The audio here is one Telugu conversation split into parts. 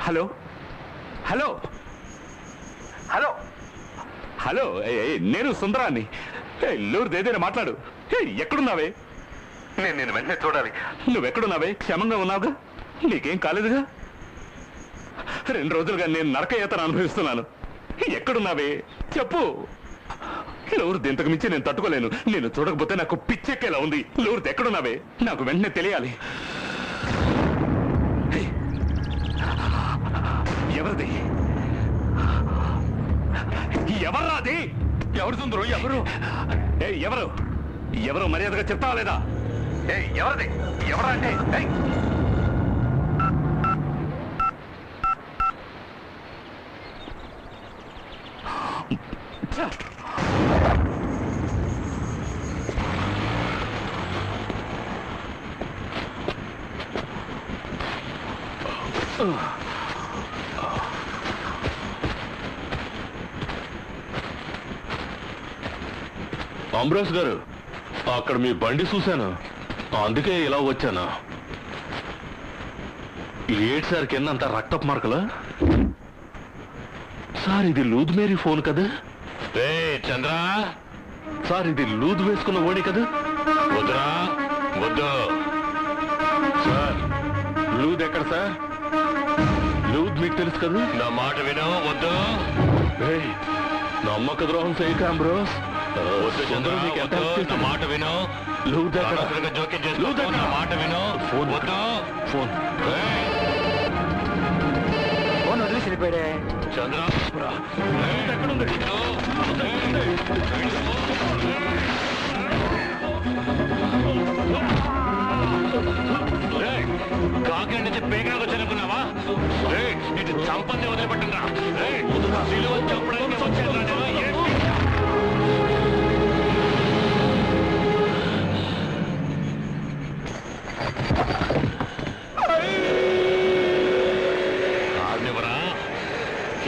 హలో హలో హలో హలో నేను సుందరాన్ని. లూర్ది ఏదైనా మాట్లాడు. ఎక్కడున్నావే? నేను వెంటనే చూడాలి. నువ్వెక్కడున్నావే? క్షేమంగా ఉన్నావుగా? నీకేం కాలేదుగా? 2 రోజులుగా నేను నరకయాతన అనుభవిస్తున్నాను. ఎక్కడున్నావే చెప్పు. లూర్ది ఇంతకు మించి నేను తట్టుకోలేను. నేను చూడకపోతే నాకు పిచ్చెక్కేలా ఉంది. లూర్ది ఎక్కడున్నావే? నాకు వెంటనే తెలియాలి. ఎవరిది? ఎవర్రాది? ఎవరు సుందరు? ఎవరు? ఎవరు ఎవరు మర్యాదగా చెప్తావా లేదా? ఎవరిది? ఎవరా అంటే? అంబ్రోస్ గారు, అక్కడ మీ బండి చూశాను, అందుకే ఇలా వచ్చాను. ఏంటి సార్ కింద అంత రక్తపు మార్కలు? సార్ ఇది లూద్ మేరీ ఫోన్ కదా? చంద్ర సార్, ఇది లూద్ వేసుకున్న ఓడి కదా? వద్దురా, వద్దు సార్. లూద్ ఎక్కడ సార్? లూద్ మీకు తెలుసు కదా? నా మాట విను, వద్దు. నమ్మక ద్రోహం చేయక అంబ్రోస్. మాట విను. జోక్యం చేస్తూ మాట విను. ఫోన్ వద్దు. ఫోన్ ఫోన్ వదిలేసి వెళ్ళిపోయాడే. చంద్ర ఎక్కడుంది? కాకి నుంచి పేగా వచ్చానుకున్నావా? ఇటు చంపంది వదిలిపెట్టండి. సిలువ చంపడానికి వచ్చాను.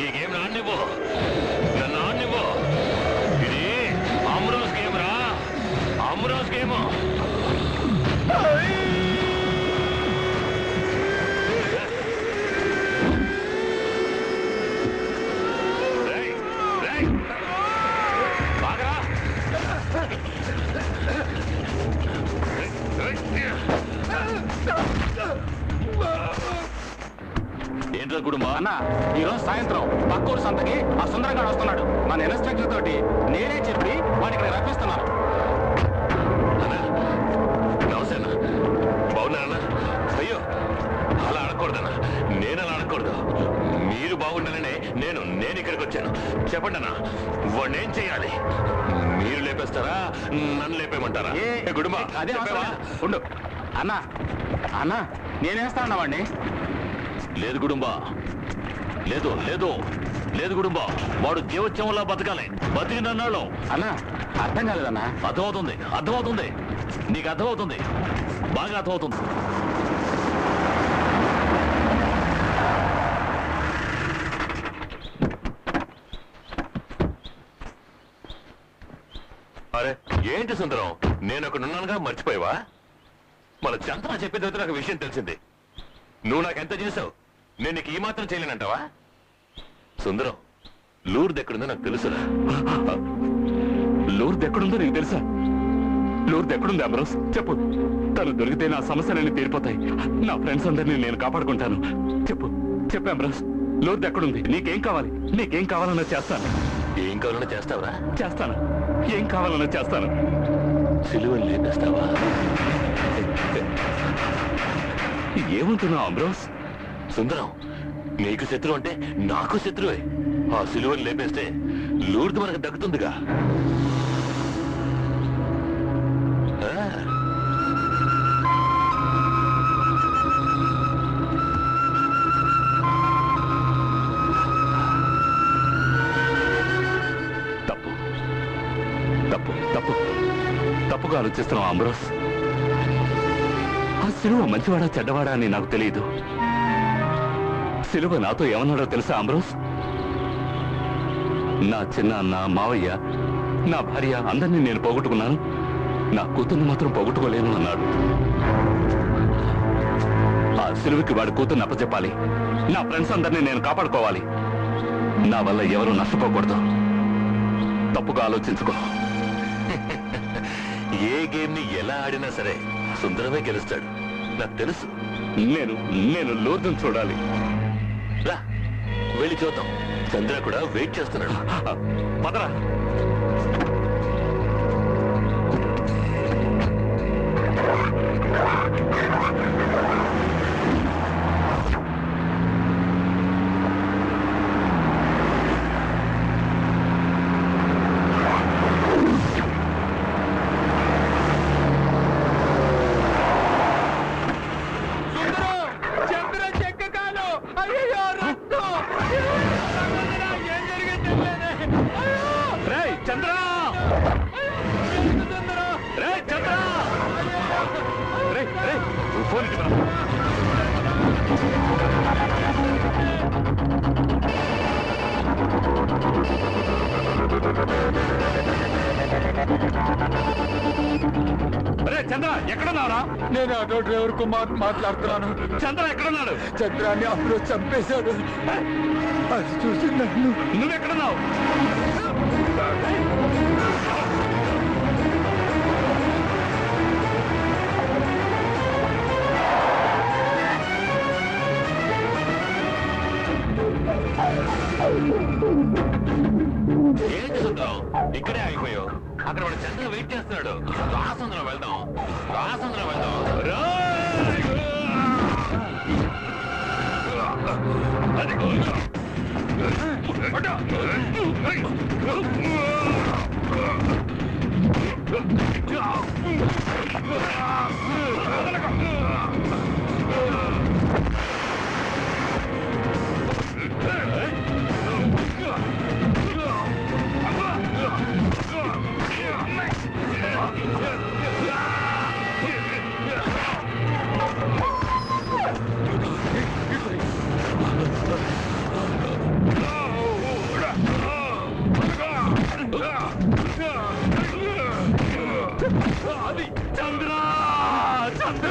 ఈ గేమ్ ఆడినివ్వు, నన్ను ఆడినివ్వు. ఇది అమ్రోస్ గేమ్ రా, అమ్రోస్ గేమ్. ఏంట్రా కుటుంబం? అన్న, ఈరోజు సాయంత్రం పక్కూరు సంతకి ఆ సుందరంగాడు వస్తున్నాడు. మన ఇన్స్ట్రక్టర్ తోటి నేనే చెప్పి వాడికి రప్పిస్తున్నాను. నమస్తే అన్న, బాగున్నారన్నా? అయ్యో, అలా ఆడకూడదన్నా, నేను అలా ఆడకూడదు. మీరు బాగుండాలనే నేను ఇక్కడికి వచ్చాను. చెప్పండి అన్న, వాడిని ఏం చేయాలి? మీరు లేపేస్తారా, నన్ను లేపేయమంటారా? కుటుంబం అదే ఉండు అన్న. అన్న, నేనేస్తా అన్న వాడిని. లేదు గుడుంబా, లేదు లేదు లేదు గుడుంబా, వాడు జీవోత్సవంలా బతకాలి. బతికినన్నాళ్ళు. అన్నా, అర్థం కాలేదన్నా. అర్థమవుతుంది, అర్థమవుతుంది, నీకు అర్థమవుతుంది, బాగా అర్థమవుతుంది. అరే ఏంటి సుందరం, నేను అక్కడ ఉన్నానుగా, మర్చిపోయావా? మన చంద్ర చెప్పిన తర్వాత నాకు విషయం తెలిసింది. నువ్వు నాకెంత చేసావు, నేను నీకు ఈ మాత్రం చేయలేనంటావా? సుందరం, లూర్ది ఎక్కడుందో నాకు తెలుసురా. లూర్ది ఎక్కడుందో నీకు తెలుసా? లూర్ది ఎక్కడుంది అమరోస్? చెప్పు. తను దొరికితే నా సమస్యలన్నీ తీరిపోతాయి. నా ఫ్రెండ్స్ అందరినీ నేను కాపాడుకుంటాను. చెప్పు చెప్పు అమరోస్, లూర్ది ఎక్కడుంది? నీకేం కావాలి? నీకేం కావాలన్నా చేస్తాను. ఏం కావాలన్నా చేస్తావరా? చేస్తాను. ఏం కావాలన్నా చేస్తాను. సిలువని లేపేస్తావా? ఏమంటున్నావు అమరోస్? సుందరం, నీకు శత్రువు అంటే నాకు శత్రువే. ఆ సిలువని లేపేస్తే లూర్ది మనకు దక్కుతుందిగా. తప్పు తప్పు తప్పు తప్పుగా ఆలోచిస్తున్నావు అమరోస్. ఆ సిలువ మంచివాడా చెడ్డవాడా అని నాకు తెలియదు. సిలువ నాతో ఏమన్నాడో తెలుసా అమరోస్? నా చిన్న అన్న, మావయ్య, నా భార్య అందరినీ నేను పోగొట్టుకున్నాను, నా కూతుర్ని మాత్రం పోగొట్టుకోలేను అన్నాడు. ఆ సిలువుకి వాడి కూతుర్ని అప్పచెప్పాలి. నా ఫ్రెండ్స్ అందరినీ నేను కాపాడుకోవాలి. నా వల్ల ఎవరు నష్టపోకూడదు. తప్పుగా ఆలోచించుకో. ఏ గేమ్ ని ఎలా ఆడినా సరే సుందరమే గెలుస్తాడు, నాకు తెలుసు. నేను లోతుని చూడాలి. రా వెళ్ళి చూద్దాం. చంద్ర కూడా వెయిట్ చేస్తున్నాడు. పదరా. చంద్ర ఎక్కడున్నారా? నేను ఆటో డ్రైవర్ కుమార్ మాట్లాడుతున్నాను. చంద్ర ఎక్కడున్నాడు? చంద్రాన్ని అప్పుడు చంపేశాడు. అది చూసి నన్ను. నువ్వెక్కడున్నావు? ఏంటి సుందరం ఇక్కడే ఆగిపోయావు? అక్కడ వాడు చంద్ర వెయిట్ చేస్తున్నాడు. రాసుందరం వెళ్దాం, రాసుందరం వెళ్దాం. చంద్ర చంద్ర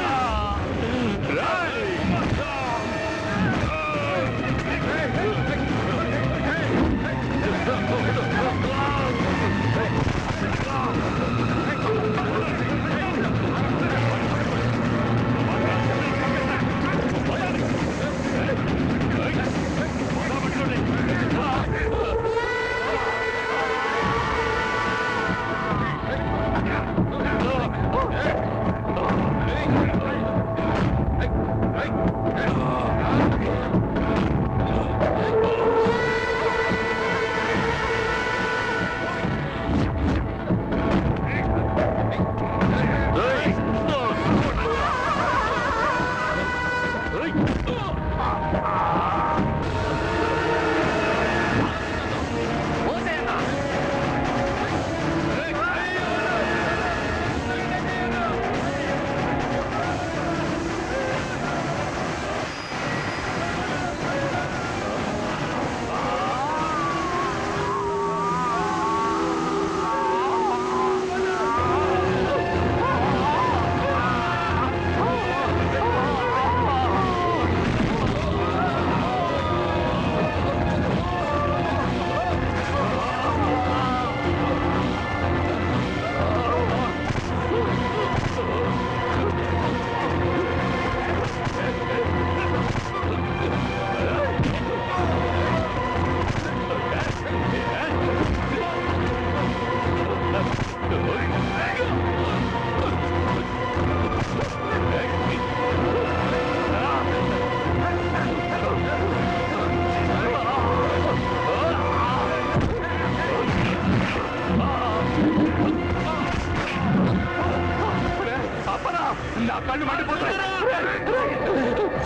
నా కళ్ళు మండిపోతాయి.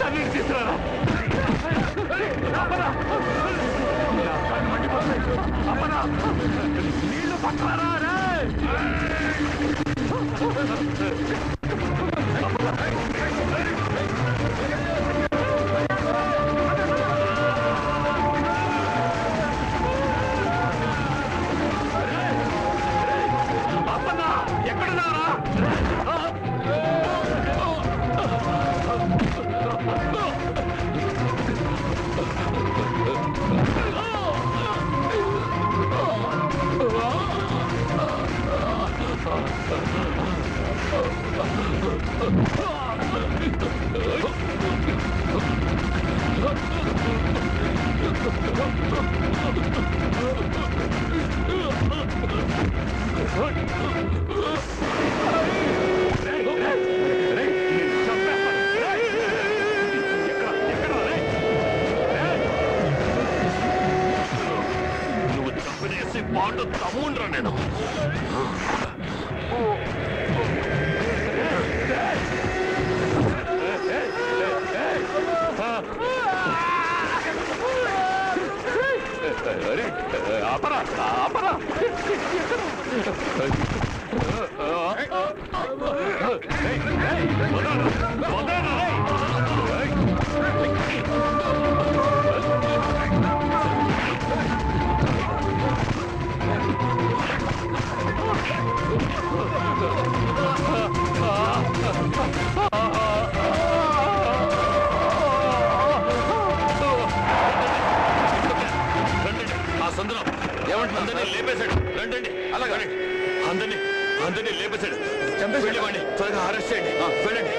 చన్నీళ్ళు తీసుకురారా. అప్పనా నా కళ్ళు మండిపోతాయి. అప్పనా నీళ్లు పక్కరా. అప్పనా ఎక్కడున్నారా? కాదు, తమ్ముండ్రా నేను. అరే అపరా అపరా అందరినీ లేపేశాడు. రండి, అలాగే అందరినీ లేపేశాడు. వెళ్ళివ్వండి, త్వరగా అరెస్ట్ చేయండి. వెళ్ళండి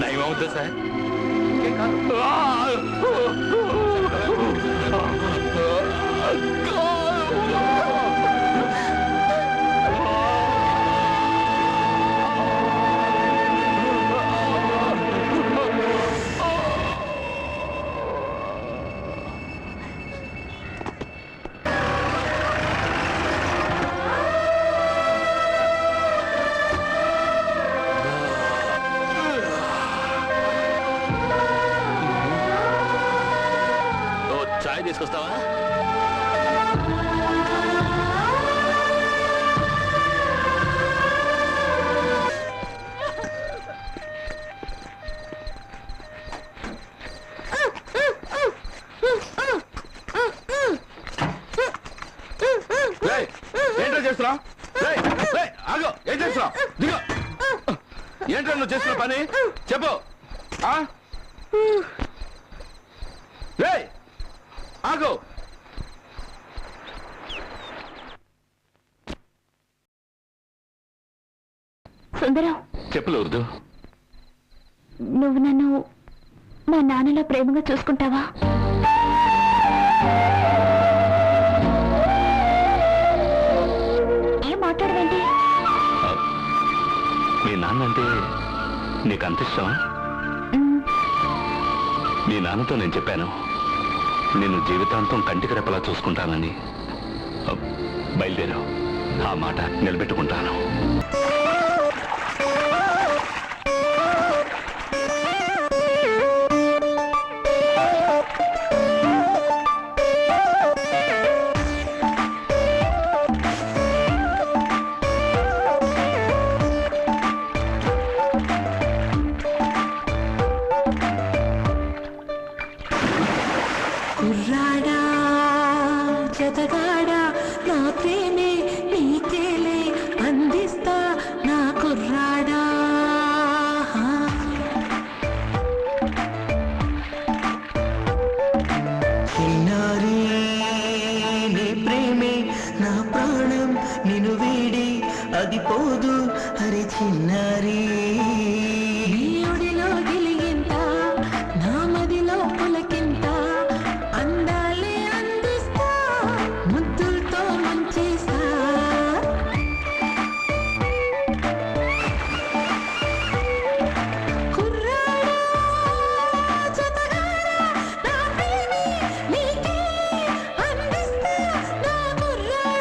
నయమవుద్దా సార్? చాయ్ తీసుకొస్తావా? ఏంటో చేస్తున్నావు? ఆగో, ఏం చేస్తున్నావు? దిగో. ఏంటో నువ్వు చేస్తున్న పని చెప్పు. ఆగో. సుందరం, చెప్పులు ఉర్దు. నువ్వు నన్ను మా నాన్నలో ప్రేమగా చూసుకుంటావా? ఏం మాట్లాడవేంటి? మీ నాన్న అంటే నీకు అంత ఇష్టం? మీ నాన్నతో నేను చెప్పాను, నేను జీవితాంతం కంటికి రెప్పలా చూసుకుంటానని. బయలుదేరు, ఆ మాట నిలబెట్టుకుంటాను. కుర్రాడా జతగాడా నా ప్రేమే నీకేలే అందిస్తా నా కుర్రాడా. చిన్నారి నీ ప్రేమే నా ప్రాణం, నిన్ను వీడి అది పోదు హరి చిన్నారి. ఒడిలో గిలిగింత నా మదిలో పులకింత అందాలే అందిస్తా ముద్దులతో మంచేస్తా. కుర్రాడా జతగాడా నా ప్రేమే నీకే అందిస్తా నా కుర్రాడా.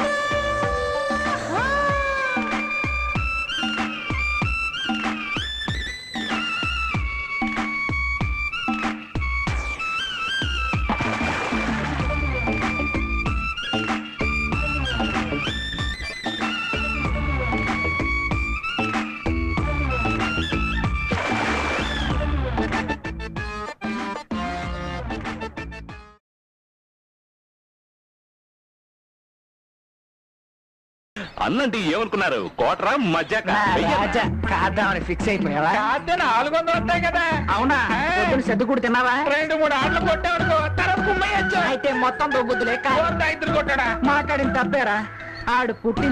అన్నంటే ఏమనుకున్నారు? కోటరా మజ్జాక? కాద్దామని ఫిక్స్ అయిపోయావా? 400 వస్తాయి కదా. అవునా? సర్దు కూడా తిన్నావా? 2-3 ఆటలు కొట్టావనుకో, తర్వాత కుమ్మయ్యచ్చు. అయితే మొత్తం దొబ్బుద్దులే. ఇద్దరు కొట్టాడా? మాట్లాడిన తప్పేరా? ఆడు పుట్టిన